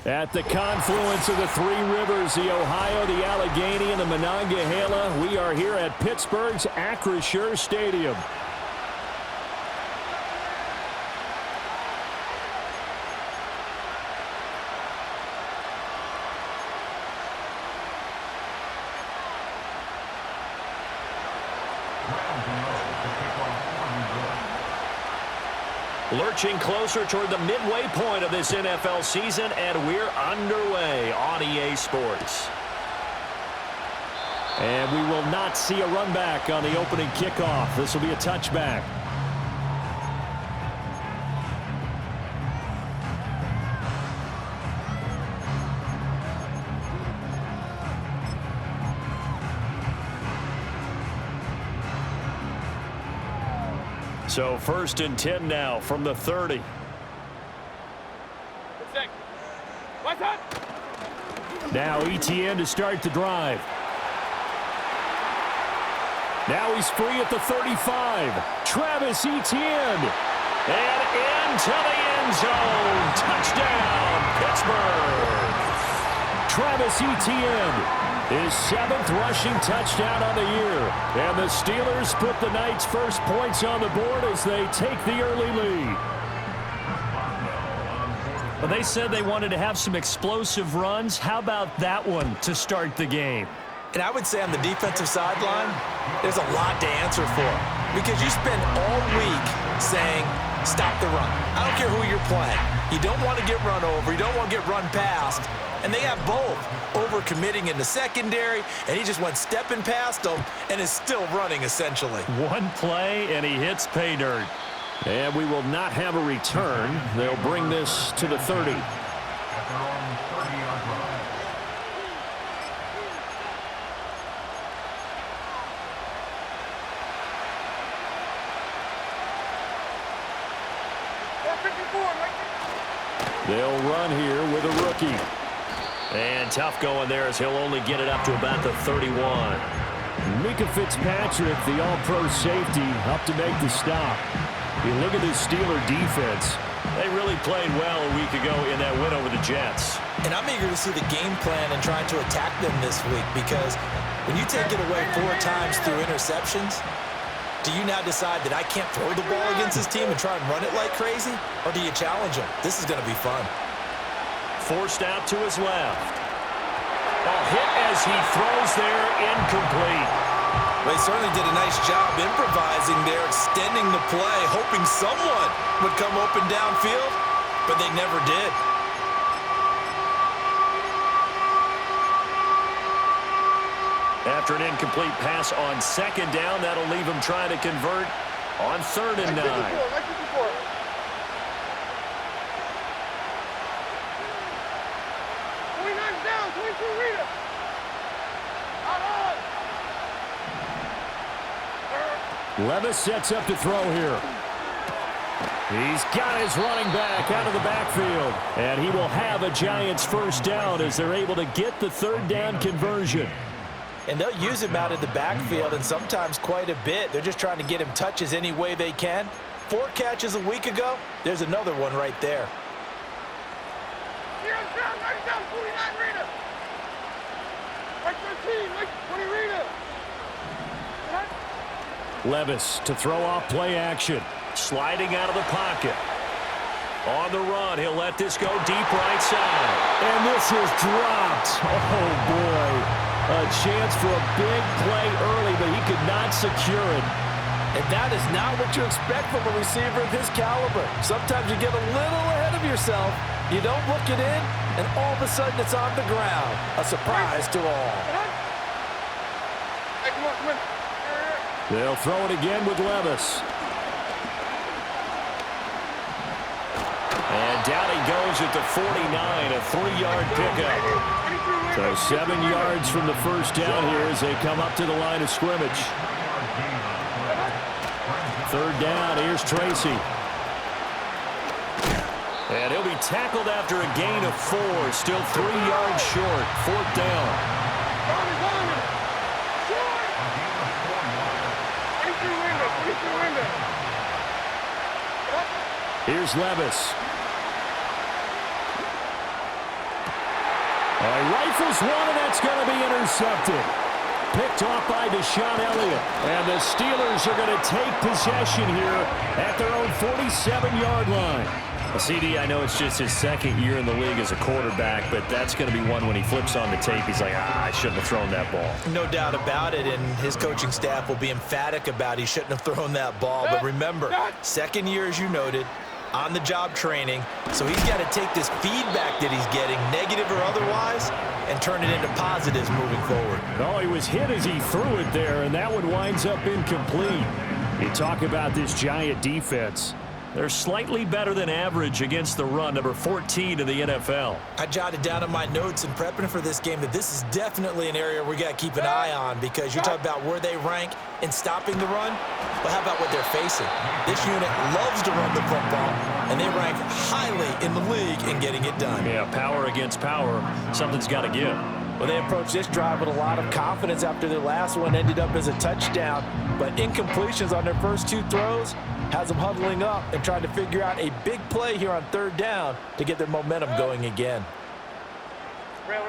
At the confluence of the three rivers, the Ohio, the Allegheny, and the Monongahela, we are here at Pittsburgh's Acrisure Stadium. Lurching closer toward the midway point of this NFL season, and we're underway on EA Sports. And we will not see a run back on the opening kickoff. This will be a touchback. So 1st and 10 now from the 30. Now Etienne to start the drive. Now he's free at the 35. Travis Etienne. And into the end zone. Touchdown, Pittsburgh. Travis Etienne. His 7th rushing touchdown on the year. And the Steelers put the Knights' first points on the board as they take the early lead. Well, they said they wanted to have some explosive runs. How about that one to start the game? And I would say on the defensive sideline, there's a lot to answer for. Because you spend all week saying, stop the run. I don't care who you're playing. You don't want to get run over. You don't want to get run past. And they have both. Over-committing in the secondary, and he just went stepping past them and is still running, essentially. One play, and he hits pay dirt. And we will not have a return. They'll bring this to the 30. They'll run here with a rookie. And tough going there as he'll only get it up to about the 31. Minkah Fitzpatrick, the all-pro safety, up to make the stop. You look at this Steeler defense. They really played well a week ago in that win over the Jets. And I'm eager to see the game plan and trying to attack them this week because when you take it away 4 times through interceptions, do you now decide that I can't throw the ball against this team and try and run it like crazy? Or do you challenge them? This is going to be fun. Forced out to his left. A hit as he throws there, incomplete. They certainly did a nice job improvising there, extending the play, hoping someone would come open downfield, but they never did. After an incomplete pass on 2nd down, that'll leave him trying to convert on 3rd and 9. Levis sets up to throw here. He's got his running back out of the backfield. And he will have a Giants first down as they're able to get the 3rd down conversion. And they'll use him out of the backfield and sometimes quite a bit. They're just trying to get him touches any way they can. 4 catches a week ago. There's another one right there. Levis to throw off play action. Sliding out of the pocket. On the run, he'll let this go deep right side. And this is dropped. Oh, boy. A chance for a big play early, but he could not secure it. And that is not what you expect from a receiver of his caliber. Sometimes you get a little ahead of yourself. You don't look it in, and all of a sudden it's on the ground. A surprise to all. They'll throw it again with Levis. And down he goes at the 49, a 3-yard pickup. So 7 yards from the first down here as they come up to the line of scrimmage. 3rd down, here's Tracy. And he'll be tackled after a gain of 4, still 3 yards short, 4th down. Here's Levis. Rifles one, and that's going to be intercepted. Picked off by Deshaun Elliott. And the Steelers are going to take possession here at their own 47-yard line. Well, CD, I know it's just his second year in the league as a quarterback, but that's going to be one when he flips on the tape, he's like, I shouldn't have thrown that ball. No doubt about it, and his coaching staff will be emphatic about he shouldn't have thrown that ball. But remember, second year, as you noted, on-the-job training, so he's got to take this feedback that he's getting, negative or otherwise, and turn it into positives moving forward. Oh, he was hit as he threw it there, and that one winds up incomplete. You talk about this Giant defense. They're slightly better than average against the run, number 14 in the NFL. I jotted down in my notes in prepping for this game that this is definitely an area we got to keep an eye on, because you're talking about where they rank in stopping the run, but how about what they're facing? This unit loves to run the football, and they rank highly in the league in getting it done. Yeah, power against power, something's got to give. Well, they approached this drive with a lot of confidence after their last one ended up as a touchdown, but incompletions on their first two throws has them huddling up and trying to figure out a big play here on third down to get their momentum going again. Real.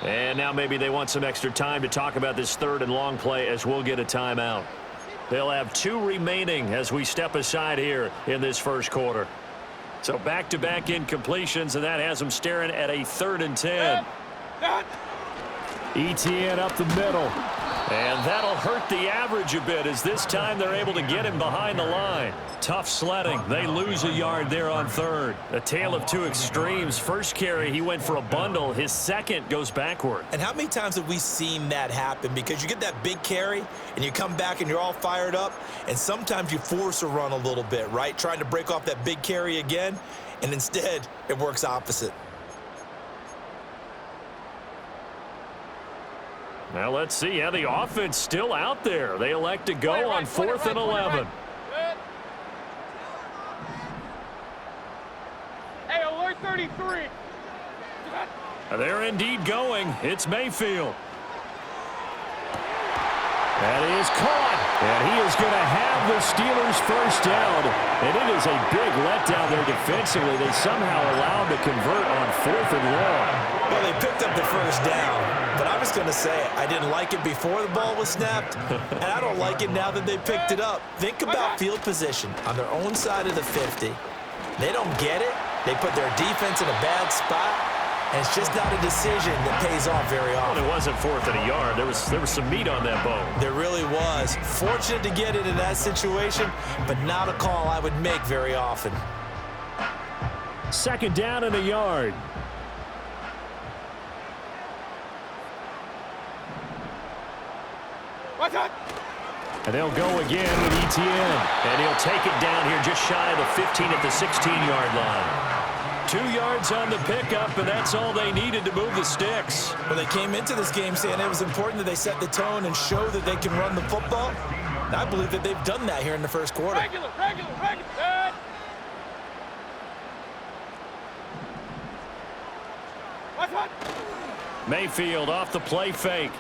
And now maybe they want some extra time to talk about this third and long play, as we'll get a timeout. They'll have 2 remaining as we step aside here in this first quarter. So back-to-back incompletions, and that has them staring at a 3rd and 10. ETN up the middle. And that'll hurt the average a bit, as this time they're able to get him behind the line. Tough sledding. They lose a yard there on 3rd. A tale of two extremes. First carry, he went for a bundle. His second goes backward. And how many times have we seen that happen? Because you get that big carry, and you come back and you're all fired up, and sometimes you force a run a little bit, right? Trying to break off that big carry again, and instead it works opposite. Now let's see how the offense still out there. They elect to go on 4th and 11. Hey, alert 33. They're indeed going. It's Mayfield. That is caught. And he is going to have the Steelers first down. And it is a big letdown there defensively. They somehow allowed to convert on 4th and long. Well, they picked up the first down, but I was going to say I didn't like it before the ball was snapped, and I don't like it now that they picked it up. Think about field position on their own side of the 50. They don't get it. They put their defense in a bad spot, and it's just not a decision that pays off very often. Well, it wasn't 4th and a yard. There was some meat on that bone. There really was. Fortunate to get it in that situation, but not a call I would make very often. 2nd down and a yard. And they'll go again with ETN. And he'll take it down here just shy of the 15 at the 16-yard line. 2 yards on the pickup, and that's all they needed to move the sticks. Well, they came into this game saying it was important that they set the tone and show that they can run the football. And I believe that they've done that here in the first quarter. Regular. Mayfield off the play fake.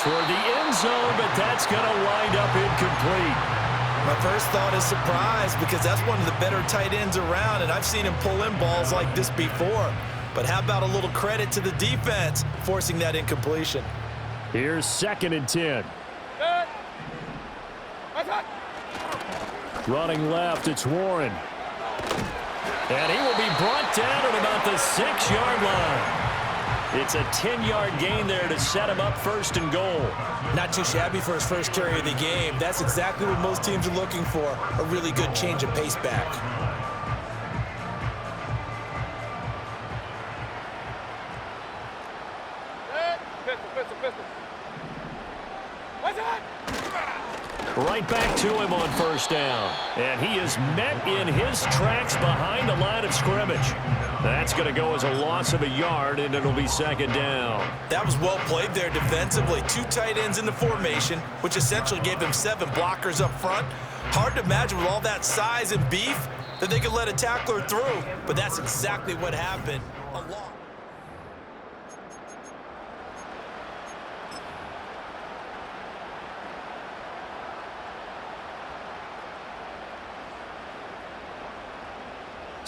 Toward the end zone, but that's going to wind up incomplete. My first thought is surprise, because that's one of the better tight ends around, and I've seen him pull in balls like this before. But how about a little credit to the defense forcing that incompletion? Here's 2nd and 10. Running left, it's Warren. And he will be brought down at about the 6-yard line. It's a 10-yard gain there to set him up 1st and goal. Not too shabby for his first carry of the game. That's exactly what most teams are looking for, a really good change of pace back. Pistol. What's that? Right back to him on 1st down. And he is met in his tracks behind the line of scrimmage. That's going to go as a loss of a yard, and it'll be 2nd down. That was well played there defensively. 2 tight ends in the formation, which essentially gave them 7 blockers up front. Hard to imagine with all that size and beef that they could let a tackler through, but that's exactly what happened.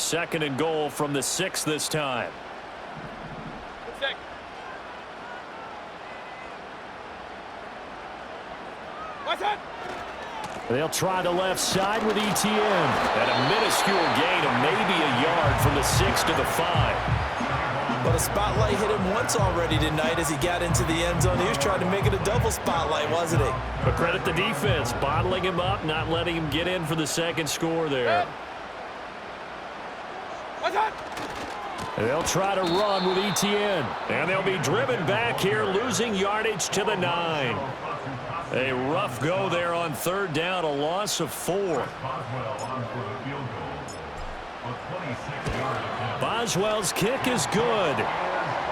Second and goal from the 6 this time. Sec. What's that? They'll try the left side with ETN. At a minuscule gain of maybe a yard from the 6 to the 5. But a spotlight hit him once already tonight as he got into the end zone. He was trying to make it a double spotlight, wasn't he? But credit the defense, bottling him up, not letting him get in for the second score there. What's that? They'll try to run with ETN. And they'll be driven back here, losing yardage to the 9. A rough go there on third down, a loss of 4. Boswell's kick is good.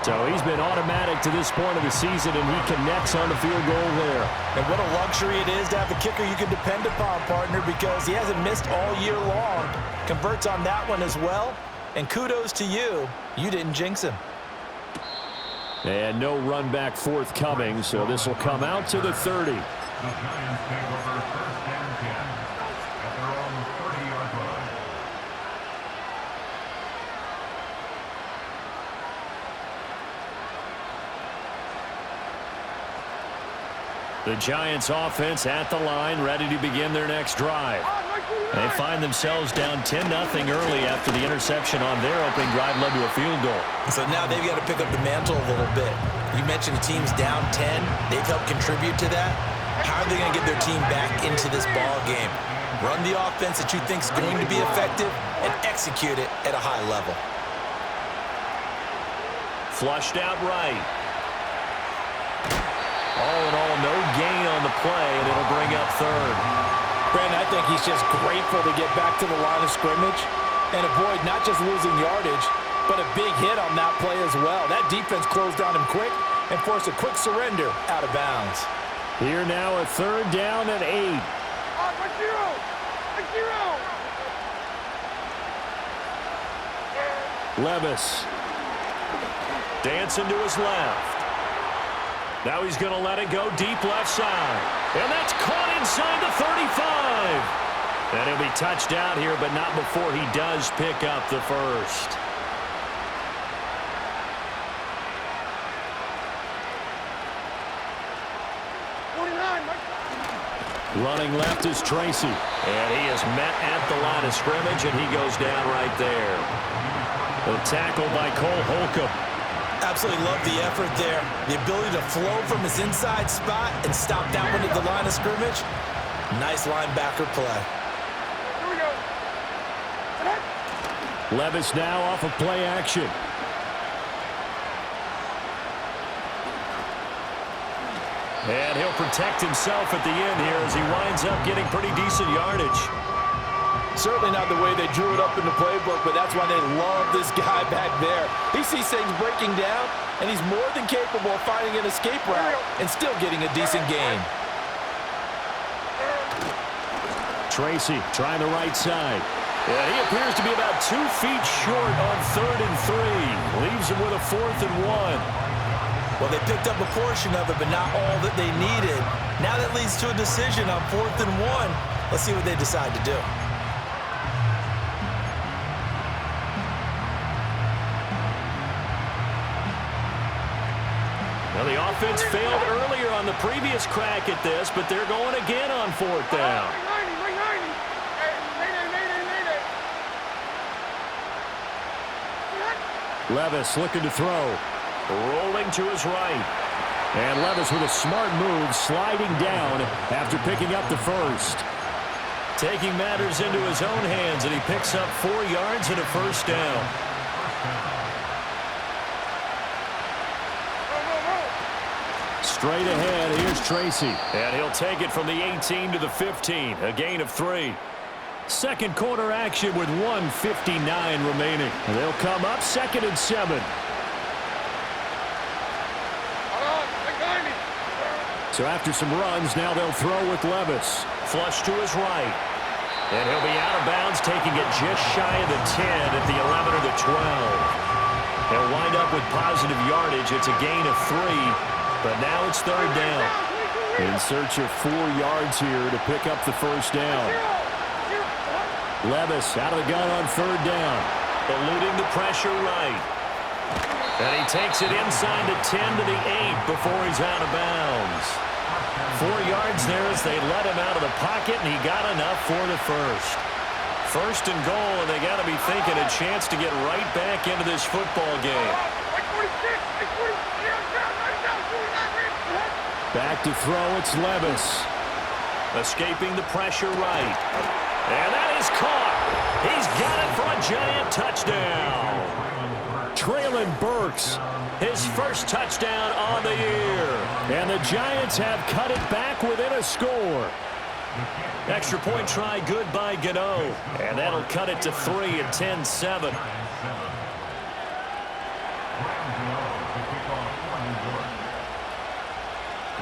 So he's been automatic to this point of the season, and he connects on the field goal there. And what a luxury it is to have a kicker you can depend upon, partner, because he hasn't missed all year long. Converts on that one as well. And kudos to you. You didn't jinx him. And no run back forthcoming, so this will come out to the 30. The Giants offense at the line, ready to begin their next drive. They find themselves down 10-0 early after the interception on their opening drive led to a field goal. So now they've got to pick up the mantle a little bit. You mentioned the team's down 10. They've helped contribute to that. How are they going to get their team back into this ball game? Run the offense that you think is going to be effective and execute it at a high level. Flushed out right. All in all, no gain on the play, and it'll bring up third. Brandon, I think he's just grateful to get back to the line of scrimmage and avoid not just losing yardage, but a big hit on that play as well. That defense closed on him quick and forced a quick surrender out of bounds. Here now a third down and 8. Levis. Dancing to his left. Now he's going to let it go deep left side. And that's caught inside the 35. And he'll be touched out here, but not before he does pick up the first. Running left is Tracy. And he is met at the line of scrimmage, and he goes down right there. The tackle by Cole Holcomb. Absolutely love the effort there. The ability to flow from his inside spot and stop that one at the line of scrimmage. Nice linebacker play. Here we go. Levis now off of play action. And he'll protect himself at the end here as he winds up getting pretty decent yardage. Certainly not the way they drew it up in the playbook, but that's why they love this guy back there. He sees things breaking down, and he's more than capable of finding an escape route and still getting a decent gain. Tracy trying the right side. And he appears to be about 2 feet short on 3rd and 3. Leaves him with a 4th and 1. Well, they picked up a portion of it, but not all that they needed. Now that leads to a decision on 4th and 1. Let's see what they decide to do. Well, the offense failed earlier on the previous crack at this, but they're going again on 4th down. Levis looking to throw. Rolling to his right. And Levis with a smart move, sliding down after picking up the first. Taking matters into his own hands, and he picks up 4 yards and a first down. Straight ahead, here's Tracy. And he'll take it from the 18 to the 15, a gain of 3. Second quarter action with 1:59 remaining. They'll come up 2nd and 7. So after some runs, now they'll throw with Levis. Flush to his right. And he'll be out of bounds, taking it just shy of the 10 at the 11 or the 12. He'll wind up with positive yardage. It's a gain of 3, but now it's 3rd down. In search of 4 yards here to pick up the first down. Levis out of the gun on 3rd down. eluding the pressure right. And he takes it inside the 10 to the 8 before he's out of bounds. 4 yards there as they let him out of the pocket, and he got enough for the first. First and goal, and they got to be thinking a chance to get right back into this football game. Back to throw, it's Levis. Escaping the pressure right. And that is caught. He's got it for a Giant touchdown. Traylon Burks, his first touchdown on the year. And the Giants have cut it back within a score. Extra point try good by Gano. And that'll cut it to 3 at 10-7.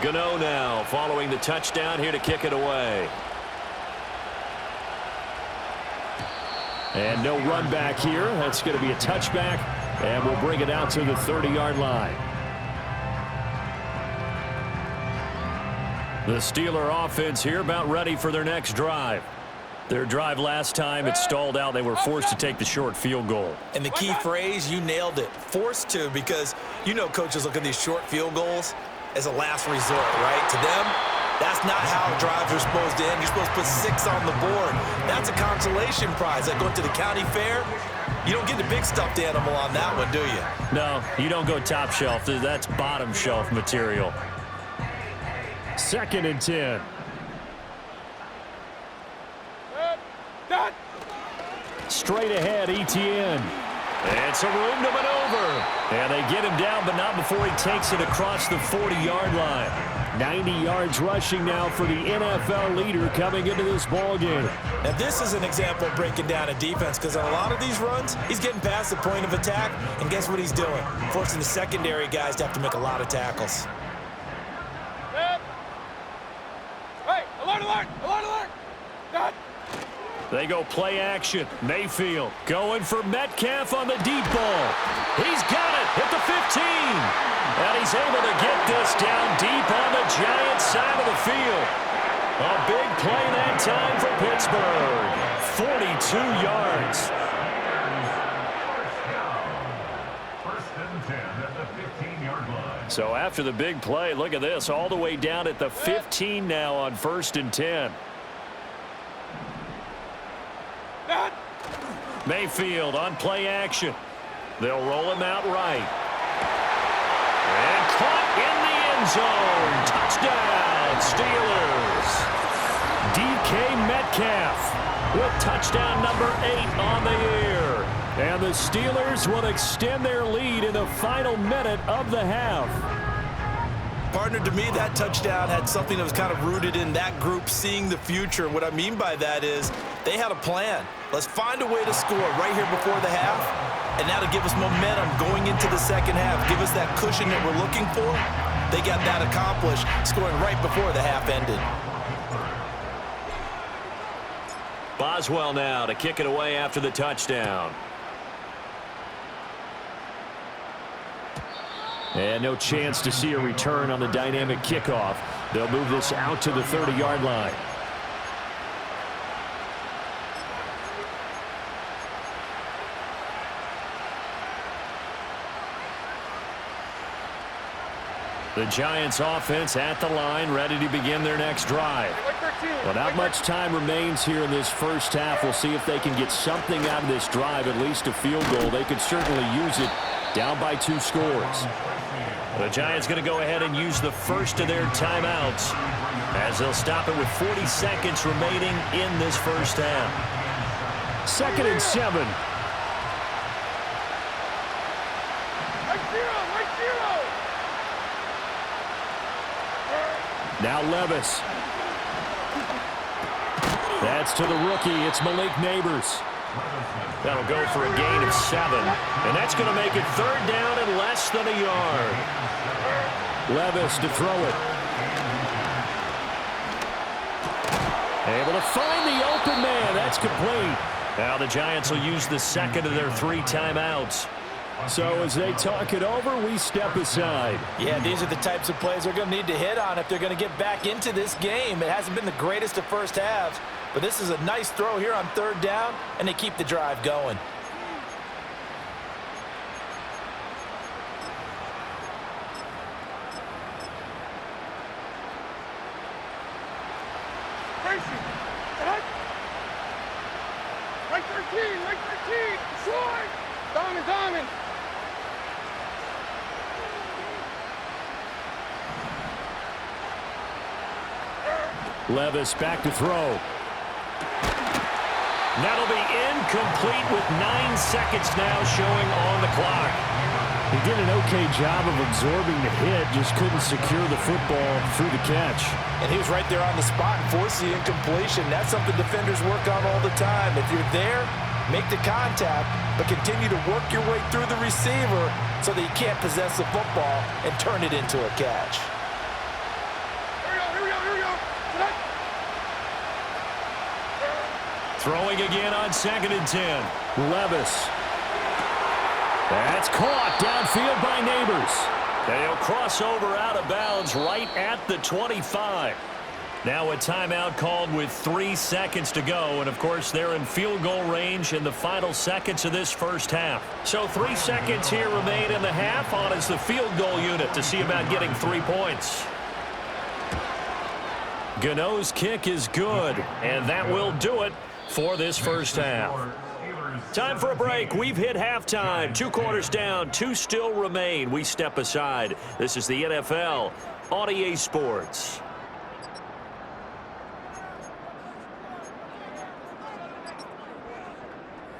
Gano now following the touchdown here to kick it away. And no run back here. That's going to be a touchback. And we'll bring it out to the 30-yard line. The Steeler offense here about ready for their next drive. Their drive last time, it stalled out. They were forced to take the short field goal. And the key phrase, you nailed it. Forced to, because you know coaches look at these short field goals as a last resort, right? To them, that's not how drives are supposed to end. You're supposed to put 6 on the board. That's a consolation prize. Like going to the county fair, you don't get the big stuffed animal on that one, do you? No, you don't go top shelf. That's bottom shelf material. 2nd and 10. Straight ahead, Etienne. And some room to maneuver. And they get him down, but not before he takes it across the 40-yard line. 90 yards rushing now for the NFL leader coming into this ballgame. Now, this is an example of breaking down a defense, because on a lot of these runs, he's getting past the point of attack, and guess what he's doing? Forcing the secondary guys to have to make a lot of tackles. Hey, alert, alert, alert, alert! Done. They go play action. Mayfield going for Metcalf on the deep ball. He's got it at the 15. And he's able to get this down deep on the Giants side of the field. A big play that time for Pittsburgh. 42 yards. So after the big play, look at this. All the way down at the 15 now on 1st and 10. Mayfield on play action. They'll roll him out right. And caught in the end zone. Touchdown, Steelers. DK Metcalf with touchdown number 8 on the year. And the Steelers will extend their lead in the final minute of the half. Partner, to me, that touchdown had something that was kind of rooted in that group seeing the future. What I mean by that is they had a plan. Let's find a way to score right here before the half, and that'll give us momentum going into the second half. Give us that cushion that we're looking for. They got that accomplished, scoring right before the half ended. Boswell now to kick it away after the touchdown. And no chance to see a return on the dynamic kickoff. They'll move this out to the 30-yard line. The Giants offense at the line, ready to begin their next drive. Well, not much time remains here in this first half. We'll see if they can get something out of this drive, at least a field goal. They could certainly use it down by 2 scores. The Giants going to go ahead and use the first of their timeouts as they'll stop it with 40 seconds remaining in this first half. 2nd and 7. Now Levis. That's to the rookie. It's Malik Neighbors. That'll go for a gain of 7. And that's going to make it 3rd down and less than a yard. Levis to throw it. Able to find the open man. That's complete. Now the Giants will use the 2nd of their 3 timeouts. So as they talk it over, we step aside. Yeah, these are the types of plays they're going to need to hit on if they're going to get back into this game. It hasn't been the greatest of first halves, but this is a nice throw here on 3rd down, and they keep the drive going. Racing. Right 13, right 13. Short. Diamond. Levis back to throw. That'll be incomplete with 9 seconds now showing on the clock. He did an okay job of absorbing the hit, just couldn't secure the football through the catch. And he was right there on the spot and forced the incompletion. That's something defenders work on all the time. If you're there, make the contact, but continue to work your way through the receiver so that you can't possess the football and turn it into a catch. Here we go. Throwing again on 2nd and 10. Levis. That's caught downfield by Neighbors. They'll cross over out of bounds right at the 25. Now a timeout called with 3 seconds to go. And, of course, they're in field goal range in the final seconds of this first half. So 3 seconds here remain in the half. On is the field goal unit to see about getting 3 points. Gano's kick is good, and that will do it for this first half. Time for a break. We've hit halftime. 2 quarters down, 2 still remain. We step aside. This is the NFL on EA Sports.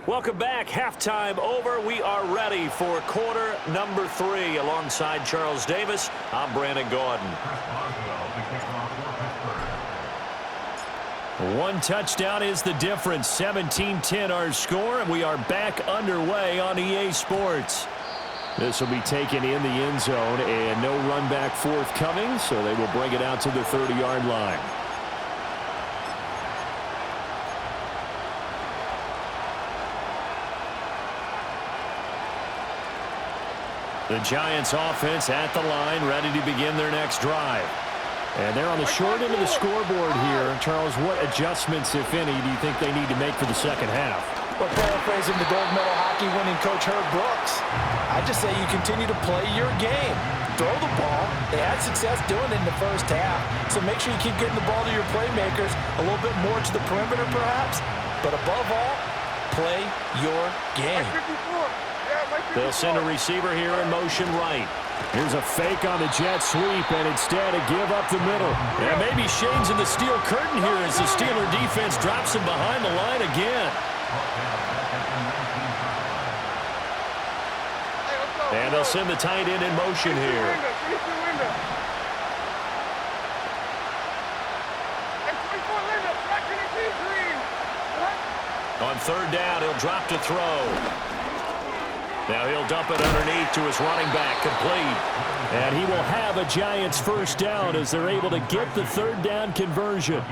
Welcome back. Halftime over. We are ready for quarter number 3. Alongside Charles Davis, I'm Brandon Gaudin. 1 touchdown is the difference. 17-10 our score, and we are back underway on EA Sports. This will be taken in the end zone, and no run back forthcoming, so they will bring it out to the 30-yard line. The Giants offense at the line, ready to begin their next drive. And they're on the short end of the scoreboard here. Charles, what adjustments, if any, do you think they need to make for the second half? Well, paraphrasing the gold medal hockey winning coach Herb Brooks, I just say you continue to play your game. Throw the ball. They had success doing it in the first half, so make sure you keep getting the ball to your playmakers, a little bit more to the perimeter perhaps, but above all, play your game. They'll send a receiver here in motion right. Here's a fake on the jet sweep, and instead a give up the middle. And maybe Shane's in the steel curtain here as the Steeler defense drops him behind the line again. And they'll send the tight end in motion here. On 3rd down, he'll drop to throw. Now he'll dump it underneath to his running back, complete. And he will have a Giants first down as they're able to get the 3rd down conversion.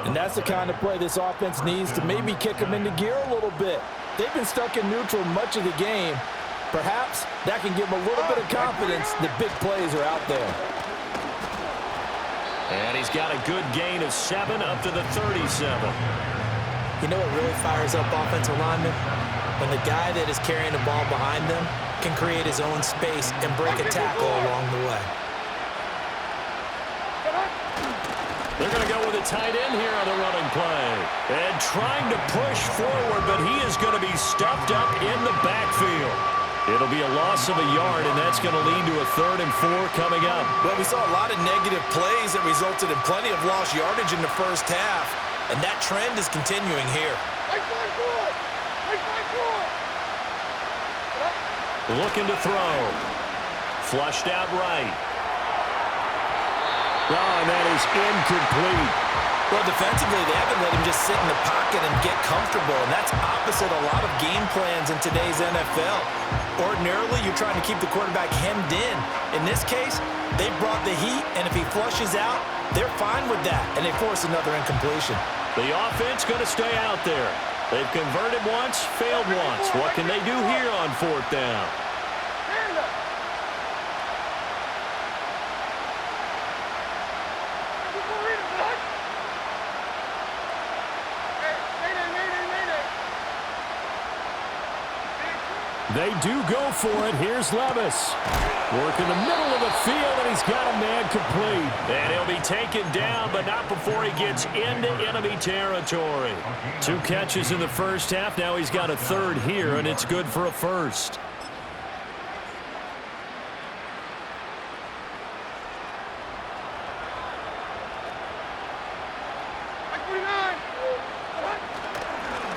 And that's the kind of play this offense needs to maybe kick them into gear a little bit. They've been stuck in neutral much of the game. Perhaps that can give them a little bit of confidence that big plays are out there. And he's got a good gain of 7 up to the 37. You know what really fires up offensive linemen? When the guy that is carrying the ball behind them can create his own space and break a tackle along the way. They're going to go with a tight end here on the running play. And trying to push forward, but he is going to be stuffed up in the backfield. It'll be a loss of a yard, and that's going to lead to a 3rd and 4 coming up. Well, we saw a lot of negative plays that resulted in plenty of lost yardage in the first half, and that trend is continuing here. Looking to throw. Flushed out right. Oh, and that is incomplete. Well, defensively, they haven't let him just sit in the pocket and get comfortable, and that's opposite a lot of game plans in today's NFL. Ordinarily, you're trying to keep the quarterback hemmed in. In this case, they brought the heat, and if he flushes out, they're fine with that, and they force another incompletion. The offense going to stay out there. They've converted once, failed once. What can they do here on 4th down? They do go for it. Here's Levis. Work in the middle of the field, and he's got a man complete. And he'll be taken down, but not before he gets into enemy territory. 2 catches in the first half. Now he's got a third here, and it's good for a first.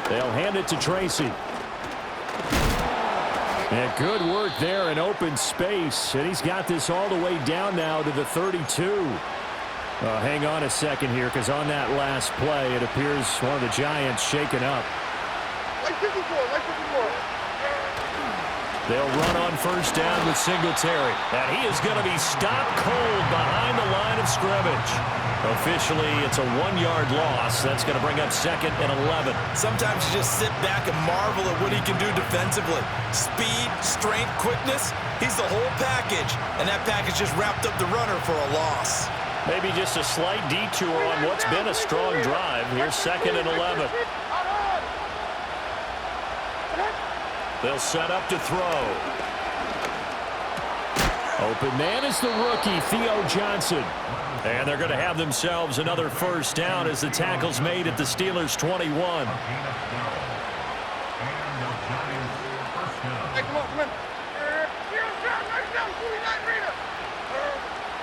They'll hand it to Tracy. And good work there in open space. And he's got this all the way down now to the 32. Hang on a second here, because on that last play, it appears one of the Giants shaken up. Like 54, like 54. They'll run on first down with Singletary. And he is going to be stopped cold behind the line of scrimmage. Officially, it's a 1-yard loss. That's going to bring up 2nd and 11. Sometimes you just sit back and marvel at what he can do defensively. Speed, strength, quickness, he's the whole package. And that package just wrapped up the runner for a loss. Maybe just a slight detour on what's been a strong drive. Here's 2nd and 11. They'll set up to throw. Open man is the rookie, Theo Johnson. And they're going to have themselves another first down as the tackle's made at the Steelers' 21. Hey, come on, come on.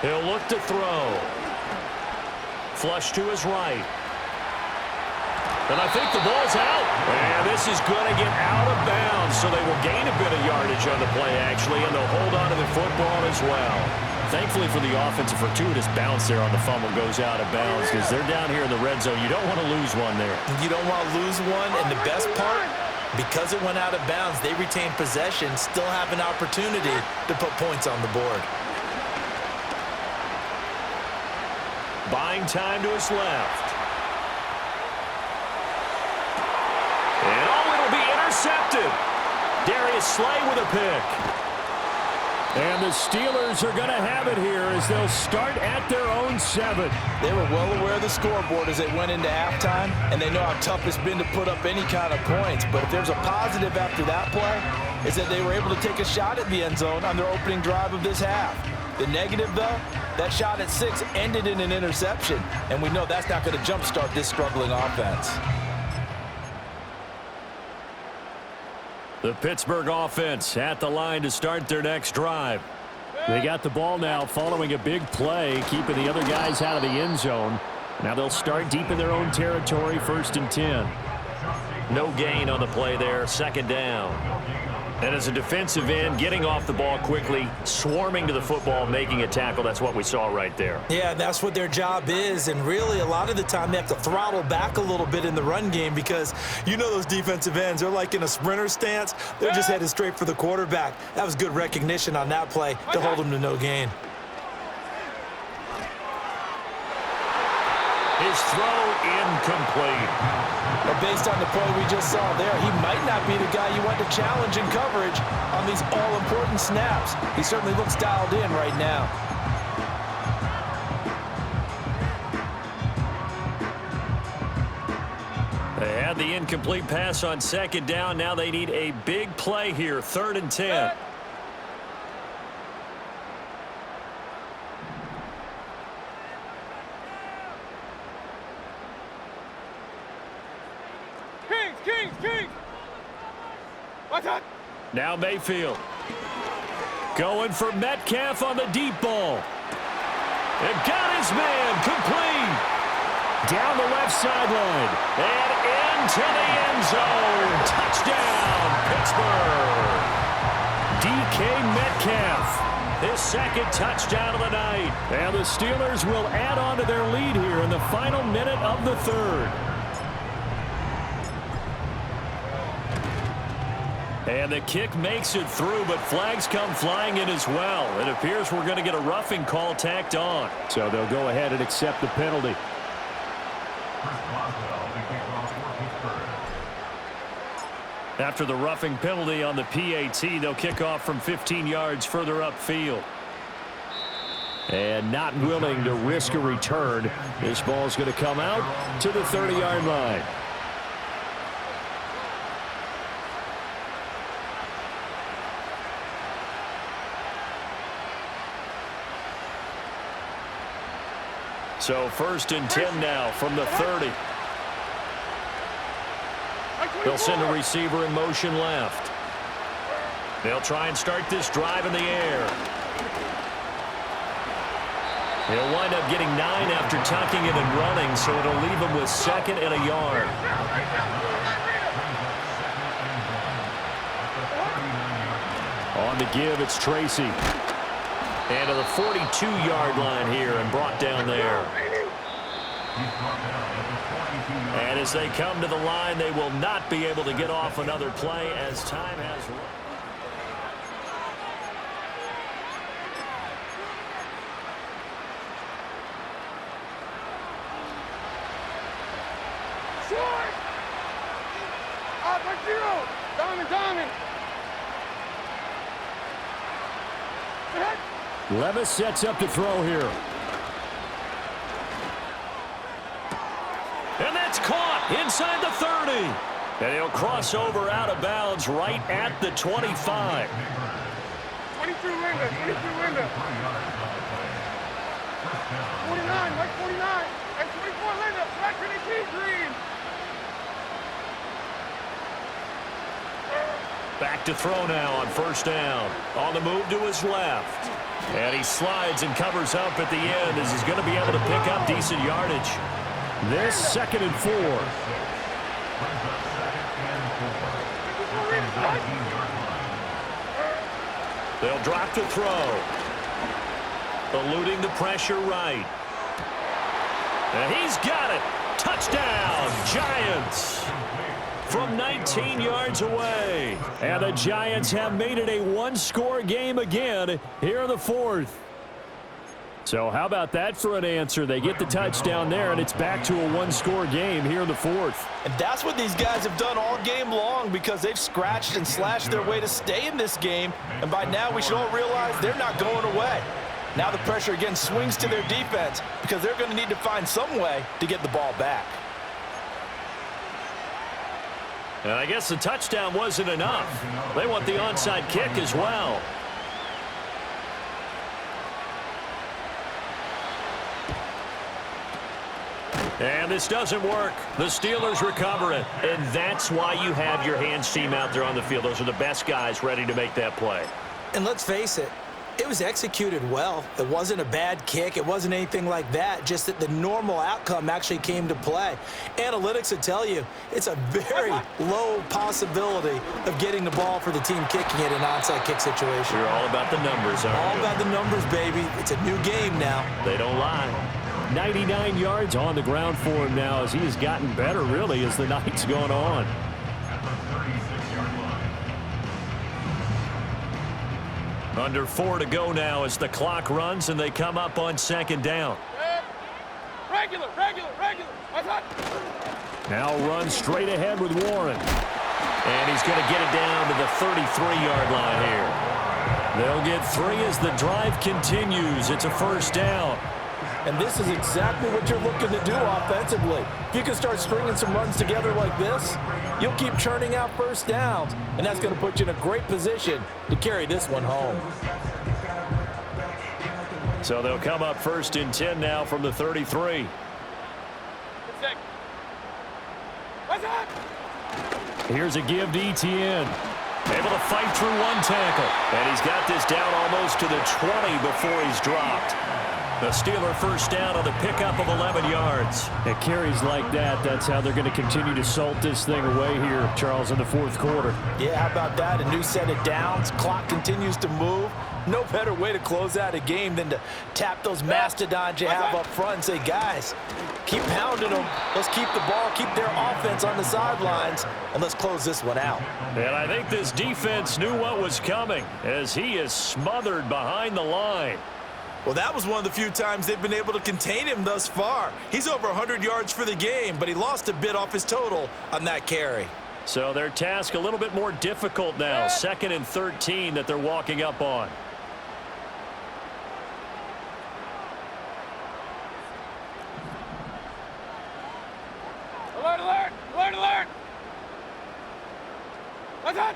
He'll look to throw. Flush to his right. And I think the ball's out. And this is going to get out of bounds, so they will gain a bit of yardage on the play, actually, and they'll hold on to the football as well. Thankfully for the offense, a fortuitous bounce there on the fumble goes out of bounds because they're down here in the red zone. You don't want to lose one there. You don't want to lose one, and the best part, because it went out of bounds, they retained possession, still have an opportunity to put points on the board. Buying time to his left. And it'll be intercepted. Darius Slay with a pick. And the Steelers are going to have it here as they'll start at their own 7. They were well aware of the scoreboard as they went into halftime, and they know how tough it's been to put up any kind of points. But if there's a positive after that play, is that they were able to take a shot at the end zone on their opening drive of this half. The negative, though, that shot at 6 ended in an interception, and we know that's not going to jumpstart this struggling offense. The Pittsburgh offense at the line to start their next drive. They got the ball now following a big play, keeping the other guys out of the end zone. Now they'll start deep in their own territory, 1st and 10. No gain on the play there, 2nd down. And as a defensive end, getting off the ball quickly, swarming to the football, making a tackle, that's what we saw right there. Yeah, that's what their job is, and really a lot of the time they have to throttle back a little bit in the run game because you know those defensive ends, they're like in a sprinter stance. They're just headed straight for the quarterback. That was good recognition on that play to hold them to no gain. His throw incomplete. But based on the play we just saw there, he might not be the guy you want to challenge in coverage on these all-important snaps. He certainly looks dialed in right now. They had the incomplete pass on 2nd down. Now they need a big play here, 3rd and 10. Kings! What's that? Now Mayfield. Going for Metcalf on the deep ball. And got his man complete. Down the left sideline. And into the end zone. Touchdown, Pittsburgh. DK Metcalf. His 2nd touchdown of the night. And the Steelers will add on to their lead here in the final minute of the 3rd. And the kick makes it through, but flags come flying in as well. It appears we're going to get a roughing call tacked on. So they'll go ahead and accept the penalty. After the roughing penalty on the PAT, they'll kick off from 15 yards further upfield. And not willing to risk a return, this ball's going to come out to the 30-yard line. So 1st and 10 now from the 30. They'll send a receiver in motion left. They'll try and start this drive in the air. He'll wind up getting 9 after tucking it and running, so it'll leave him with 2nd and a yard. On the give, it's Tracy. And to the 42-yard line here and brought down there. And as they come to the line, they will not be able to get off another play as time has run. Short! Up by 0! Diamond! Levis sets up to throw here. And that's caught inside the 30. And he'll cross over out of bounds right at the 25. 22 Linda. 49, Mike 49. And 24 Linda. Flat Trinity Green. Back to throw now on 1st down. On the move to his left. And he slides and covers up at the end as he's going to be able to pick up decent yardage. This 2nd and 4. They'll drop to throw. Eluding the pressure right. And he's got it. Touchdown, Giants. From 19 yards away. And the Giants have made it a one-score game again here in the 4th. So how about that for an answer? They get the touchdown there, and it's back to a one-score game here in the 4th. And that's what these guys have done all game long because they've scratched and slashed their way to stay in this game. And by now we should all realize they're not going away. Now the pressure again swings to their defense because they're going to need to find some way to get the ball back. And I guess the touchdown wasn't enough. They want the onside kick as well. And this doesn't work. The Steelers recover it. And that's why you have your hands team out there on the field. Those are the best guys ready to make that play. And let's face it, it was executed well. It wasn't a bad kick. It wasn't anything like that. Just that the normal outcome actually came to play. Analytics would tell you it's a very low possibility of getting the ball for the team kicking it in an onside kick situation. You're all about the numbers, aren't you? All about the numbers, baby. It's a new game now. They don't lie. 99 yards on the ground for him now as he has gotten better, really, as the night's gone on. Under 4 to go now as the clock runs and they come up on 2nd down. Regular. What's up? Now runs straight ahead with Warren. And he's going to get it down to the 33-yard line here. They'll get 3 as the drive continues. It's a 1st down. And this is exactly what you're looking to do offensively. If you can start stringing some runs together like this, you'll keep churning out 1st downs, and that's going to put you in a great position to carry this one home. So they'll come up 1st and 10 now from the 33. What's up? Here's a give to Etienne. Able to fight through one tackle. And he's got this down almost to the 20 before he's dropped. The Steeler 1st down on the pickup of 11 yards. It carries like that. That's how they're going to continue to salt this thing away here, Charles, in the 4th quarter. Yeah, how about that? A new set of downs. Clock continues to move. No better way to close out a game than to tap those mastodons you have up front and say, guys, keep pounding them. Let's keep the ball, keep their offense on the sidelines, and let's close this one out. And I think this defense knew what was coming as he is smothered behind the line. Well, that was one of the few times they've been able to contain him thus far. He's over 100 yards for the game, but he lost a bit off his total on that carry. So their task a little bit more difficult now. 2nd and 13 that they're walking up on. Alert! What's up?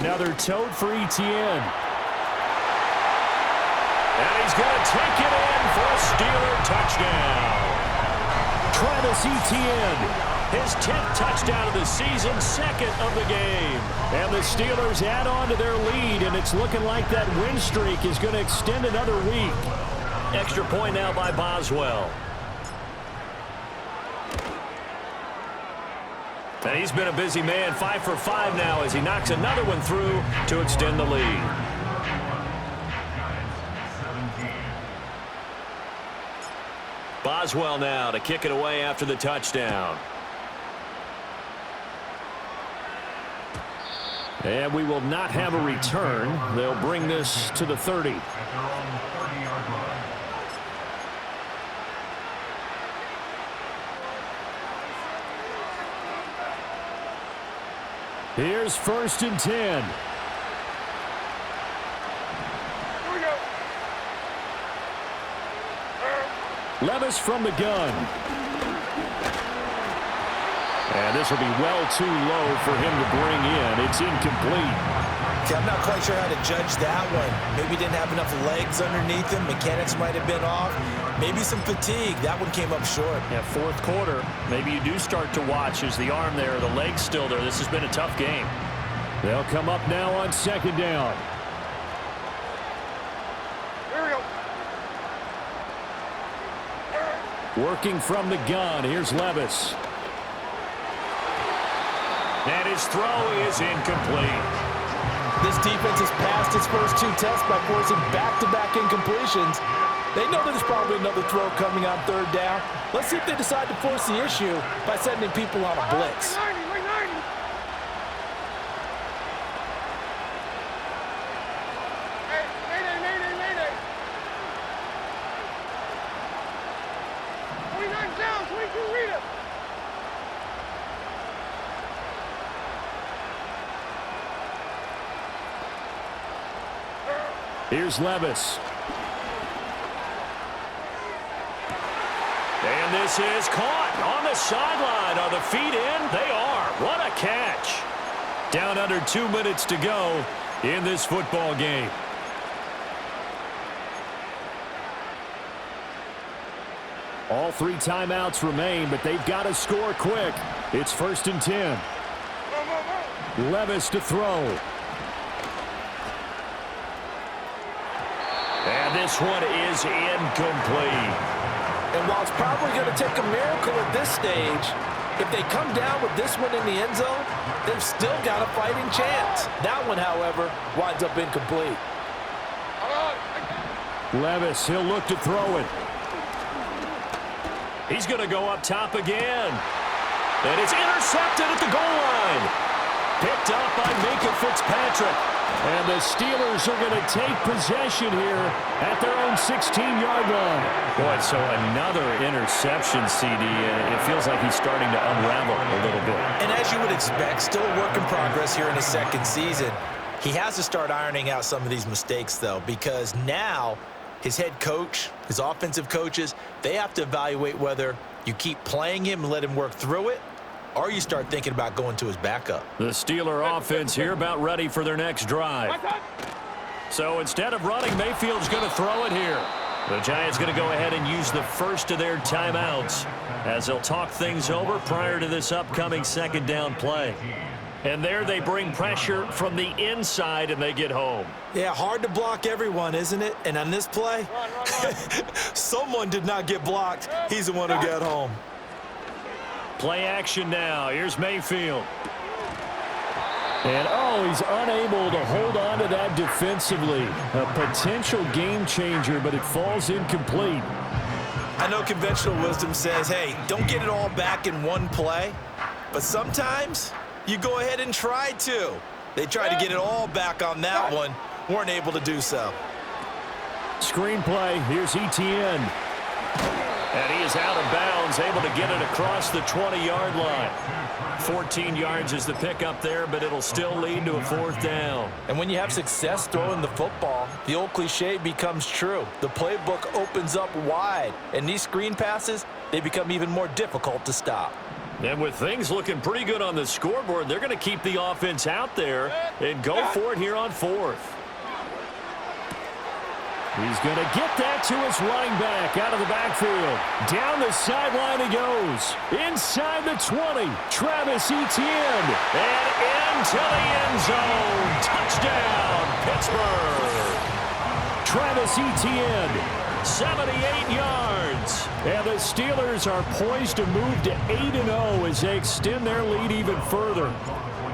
Another tote for Etienne. And he's going to take it in for a Steeler touchdown. Travis Etienne, his 10th touchdown of the season, second of the game. And the Steelers add on to their lead, and it's looking like that win streak is going to extend another week. Extra point now by Boswell. And he's been a busy man, 5 for 5 now as he knocks another one through to extend the lead. Boswell now to kick it away after the touchdown. And we will not have a return. They'll bring this to the 30. Here's 1st and 10. Here we go. Levis from the gun. And this will be well too low for him to bring in. It's incomplete. See, I'm not quite sure how to judge that one. Maybe didn't have enough legs underneath him. Mechanics might have been off. Maybe some fatigue. That one came up short. Yeah, 4th quarter. Maybe you do start to watch as the arm there, the leg's still there. This has been a tough game. They'll come up now on 2nd down. Here we go. Working from the gun. Here's Levis. And his throw is incomplete. This defense has passed its first 2 tests by forcing back-to-back incompletions. They know there's probably another throw coming on 3rd down. Let's see if they decide to force the issue by sending people on a blitz. 90, wait, 90. Hey, mayday. 29 down, 22 Rita. Here's Levis. And this is caught on the sideline. Are the feet in? They are. What a catch. Down under 2 minutes to go in this football game. All 3 timeouts remain, but they've got to score quick. It's 1st and 10. Levis to throw. And this one is incomplete. And while it's probably going to take a miracle at this stage, if they come down with this one in the end zone, they've still got a fighting chance. That one, however, winds up incomplete. Levis, he'll look to throw it. He's going to go up top again. And it's intercepted at the goal line. Picked up by Minkah Fitzpatrick. And the Steelers are going to take possession here at their own 16-yard line. Boy, so another interception, CD, and it feels like he's starting to unravel a little bit. And as you would expect, still a work in progress here in his 2nd season. He has to start ironing out some of these mistakes, though, because now his head coach, his offensive coaches, they have to evaluate whether you keep playing him and let him work through it, or you start thinking about going to his backup. The Steeler offense here about ready for their next drive. So instead of running, Mayfield's going to throw it here. The Giants going to go ahead and use the first of their timeouts as they'll talk things over prior to this upcoming 2nd down play. And there they bring pressure from the inside and they get home. Yeah, hard to block everyone, isn't it? And on this play, someone did not get blocked. He's the one who got home. Play action now. Here's Mayfield. And, oh, he's unable to hold on to that defensively. A potential game changer, but it falls incomplete. I know conventional wisdom says, hey, don't get it all back in one play. But sometimes you go ahead and try to. They tried to get it all back on that one. Weren't able to do so. Screenplay. Here's Etienne. And he is out of bounds, able to get it across the 20-yard line. 14 yards is the pickup there, but it'll still lead to a 4th down. And when you have success throwing the football, the old cliche becomes true. The playbook opens up wide, and these screen passes, they become even more difficult to stop. And with things looking pretty good on the scoreboard, they're going to keep the offense out there and go for it here on 4th. He's going to get that to his running back out of the backfield. Down the sideline he goes. Inside the 20. Travis Etienne. And into the end zone. Touchdown, Pittsburgh. Travis Etienne, 78 yards. And the Steelers are poised to move to 8-0 as they extend their lead even further.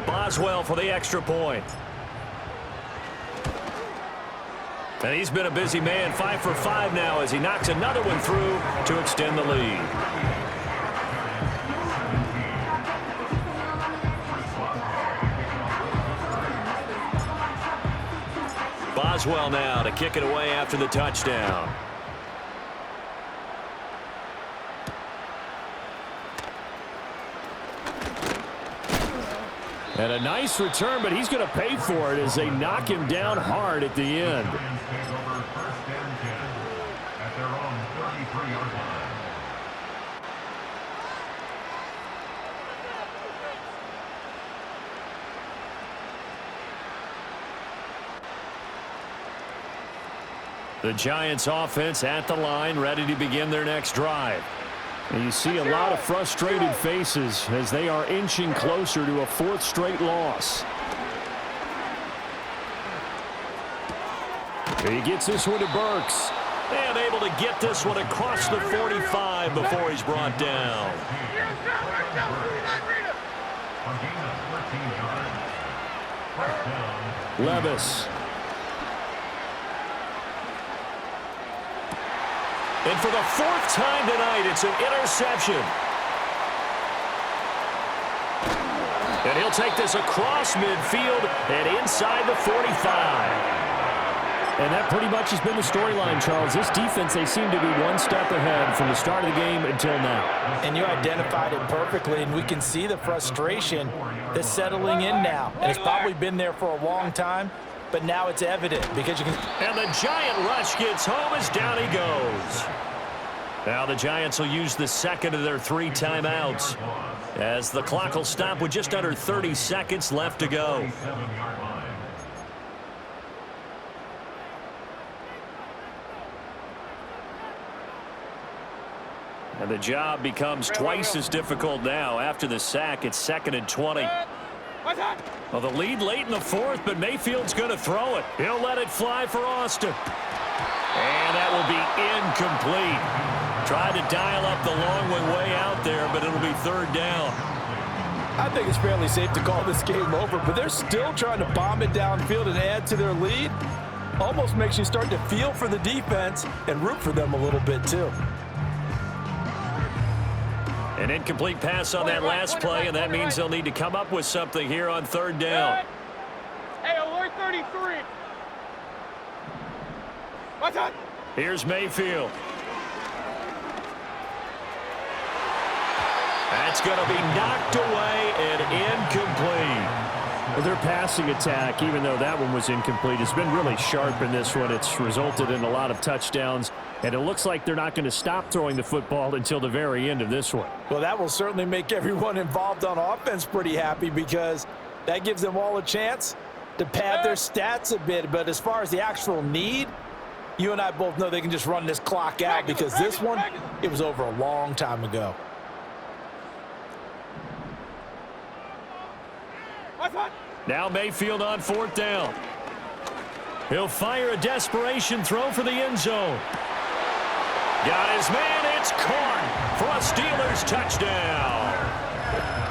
Boswell for the extra point. And he's been a busy man, 5 for 5 now as he knocks another one through to extend the lead. Boswell now to kick it away after the touchdown. And a nice return, but he's going to pay for it as they knock him down hard at the end. The Giants offense at the line, ready to begin their next drive. And you see a lot of frustrated faces as they are inching closer to a 4th straight loss. He gets this one to Burks. And able to get this one across the 45 before he's brought down. Levis. And for the 4th time tonight, it's an interception. And he'll take this across midfield and inside the 45. And that pretty much has been the storyline, Charles. This defense, they seem to be one step ahead from the start of the game until now. And you identified it perfectly, and we can see the frustration that's settling in now. And it's probably been there for a long time, but now it's evident because you can. And the Giant rush gets home as down he goes. Now the Giants will use the second of their 3 timeouts as the clock will stop with just under 30 seconds left to go. And the job becomes twice as difficult now. After the sack, it's 2nd and 20. Well, the lead late in the 4th, but Mayfield's going to throw it. He'll let it fly for Austin. And that will be incomplete. Tried to dial up the long one way out there, but it'll be 3rd down. I think it's fairly safe to call this game over, but they're still trying to bomb it downfield and add to their lead. Almost makes you start to feel for the defense and root for them a little bit, too. An incomplete pass on that last play, and that means they'll need to come up with something here on 3rd down. Hey, alert 33. What's up? Here's Mayfield. That's going to be knocked away and incomplete. Well, their passing attack, even though that one was incomplete, has been really sharp in this one. It's resulted in a lot of touchdowns, and it looks like they're not going to stop throwing the football until the very end of this one. Well, that will certainly make everyone involved on offense pretty happy because that gives them all a chance to pad their stats a bit. But as far as the actual need, you and I both know they can just run this clock out because this one, it was over a long time ago. Now Mayfield on 4th down. He'll fire a desperation throw for the end zone. Got his man. It's caught for a Steelers touchdown.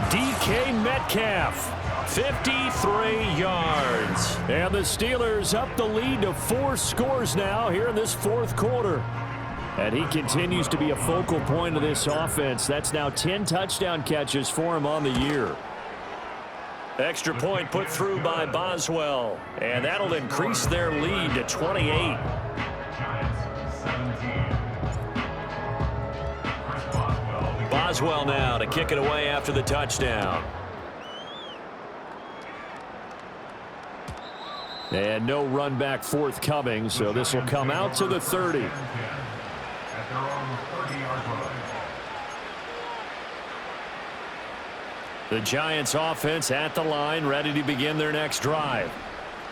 DK Metcalf, 53 yards. And the Steelers up the lead to 4 scores now here in this 4th quarter. And he continues to be a focal point of this offense. That's now 10 touchdown catches for him on the year. Extra point put through by Boswell. And that'll increase their lead to 28. Boswell now to kick it away after the touchdown. And no run back forthcoming, so this will come out to the 30. The Giants offense at the line, ready to begin their next drive.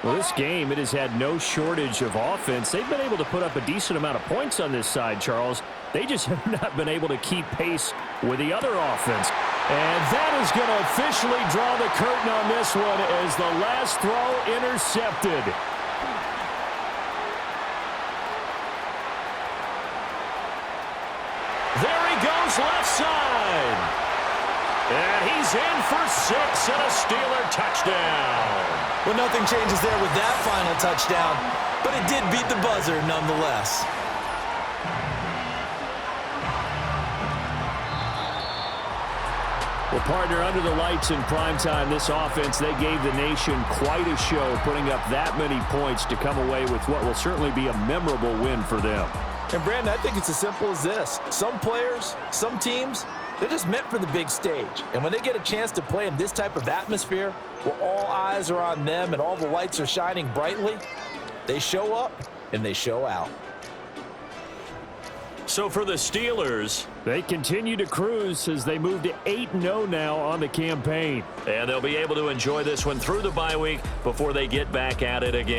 Well, this game, it has had no shortage of offense. They've been able to put up a decent amount of points on this side, Charles. They just have not been able to keep pace with the other offense. And that is going to officially draw the curtain on this one as the last throw intercepted. There he goes left side. And he's in for 6 and a Steeler touchdown. Well, nothing changes there with that final touchdown, but it did beat the buzzer nonetheless. Well, partner, under the lights in primetime, this offense, they gave the nation quite a show, putting up that many points to come away with what will certainly be a memorable win for them. And, Brandon, I think it's as simple as this. Some players, some teams, they're just meant for the big stage. And when they get a chance to play in this type of atmosphere, where all eyes are on them and all the lights are shining brightly, they show up and they show out. So for the Steelers, they continue to cruise as they move to 8-0 now on the campaign. And they'll be able to enjoy this one through the bye week before they get back at it again.